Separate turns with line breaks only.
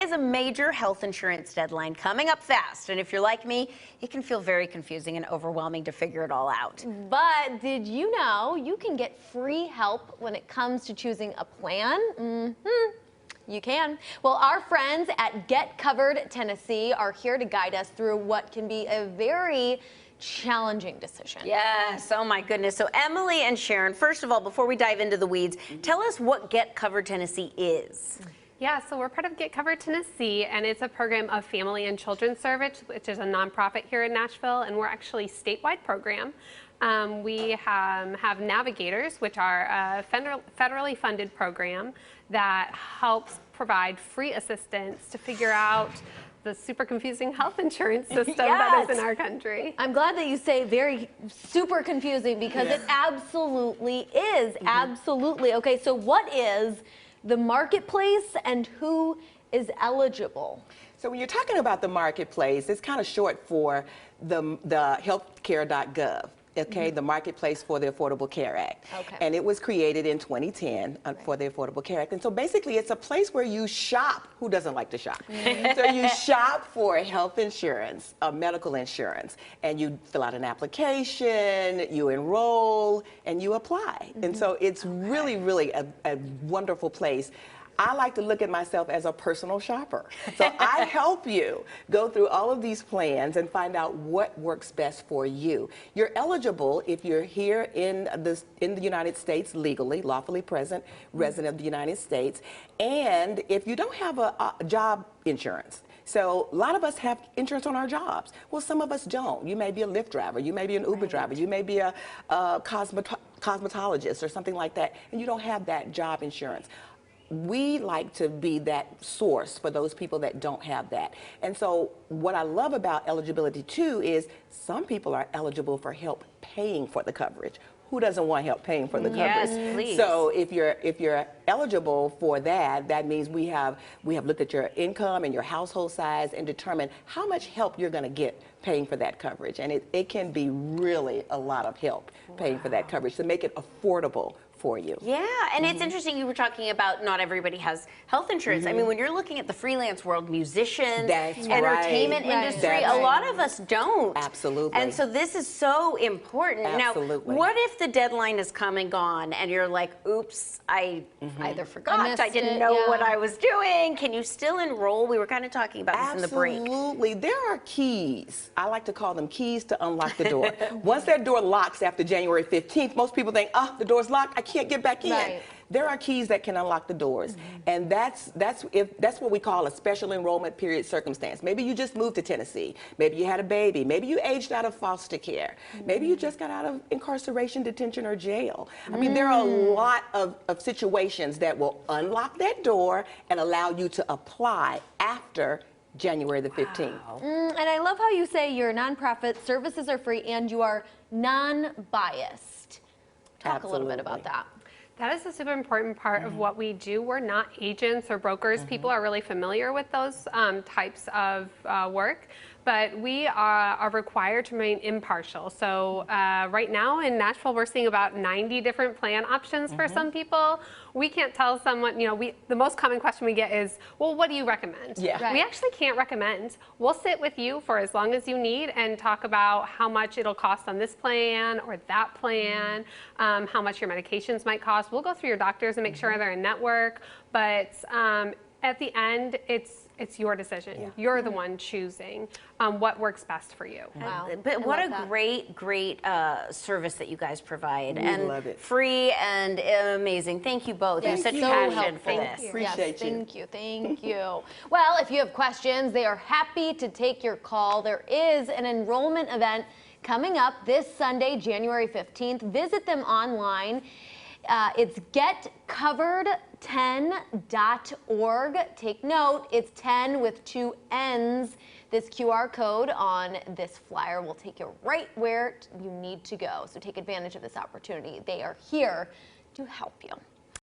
Is a major health insurance deadline coming up fast, and if you're like me, it can feel very confusing and overwhelming to figure it all out.
But did you know you can get free help when it comes to choosing a plan? You can. Well, our friends at Get Covered Tennessee are here to guide us through what can be a very challenging decision.
Yes, oh my goodness. So Emily and Sharon, first of all, before we dive into the weeds, tell us what Get Covered Tennessee is.
Yeah, so we're part of Get Covered Tennessee, and it's a program of Family and Children's Service, which is a nonprofit here in Nashville, and we're actually a statewide program. We have navigators, which are a federally funded program that helps provide free assistance to figure out the super confusing health insurance system that is in our country.
I'm glad that you say very super confusing because it absolutely is. Absolutely. Okay, so what is the marketplace and who is eligible?
So when you're talking about the marketplace, it's kind of short for the healthcare.gov. Okay, the Marketplace for the Affordable Care Act.
Okay.
And it was created in 2010 for the Affordable Care Act. And so basically it's a place where you shop. Who doesn't like to shop? So you shop for health insurance, medical insurance, and you fill out an application, you enroll, and you apply. And so it's really, really a wonderful place. I like to look at myself as a personal shopper. So I help you go through all of these plans and find out what works best for you. You're eligible if you're here in the United States legally, lawfully present, resident of the United States, and if you don't have a job insurance. So a lot of us have insurance on our jobs. Well, some of us don't. You may be a Lyft driver, you may be an Uber driver, you may be a cosmetologist or something like that, and you don't have that job insurance. We like to be that source for those people that don't have that. And so what I love about eligibility too is some people are eligible for help paying for the coverage. Who doesn't want help paying for the coverage?
Yes, please.
So if you're eligible for that, that means we have looked at your income and your household size and determined how much help you're going to get paying for that coverage. And it can be really a lot of help paying for that coverage to make it affordable for you.
Yeah, and it's interesting you were talking about not everybody has health insurance. I mean, when you're looking at the freelance world, musicians, entertainment industry, a lot of us don't.
Absolutely.
And so this is so important.
Absolutely.
Now, what if the deadline is come and gone and you're like, oops, I either forgot, I didn't know what I was doing. Can you still enroll? We were kind of talking about this in the break.
Absolutely. There are keys. I like to call them keys to unlock the door. Once that door locks after January 15th, most people think, oh, the door's locked, I can't get back in.
Right.
There are keys that can unlock the doors, and that's what we call a special enrollment period circumstance. Maybe you just moved to Tennessee. Maybe you had a baby. Maybe you aged out of foster care. Maybe you just got out of incarceration, detention, or jail. I mean, there are a lot of situations that will unlock that door and allow you to apply after January the 15th.
And I love how you say your nonprofit services are free and you are non-biased. Talk a little bit about that.
That is a super important part of what we do. We're not agents or brokers. People are really familiar with those types of work, but we are required to remain impartial. So right now in Nashville, we're seeing about 90 different plan options for some people. We can't tell someone, the most common question we get is, well, what do you recommend?
Yeah.
We actually can't recommend. We'll sit with you for as long as you need and talk about how much it'll cost on this plan or that plan, how much your medications might cost. We'll go through your doctors and make sure they're in network, but at the end, it's your decision. Yeah. You're the one choosing what works best for you.
Wow.
But what a great service that you guys provide.
We love it.
Free and amazing. Thank you both. You have such passion for this.
Appreciate you.
Thank you. Well, if you have questions, they are happy to take your call. There is an enrollment event coming up this Sunday, January 15th. Visit them online. It's getcovered10.org. Take note, it's 10 with 2 N's. This QR code on this flyer will take you right where you need to go. So take advantage of this opportunity. They are here to help you.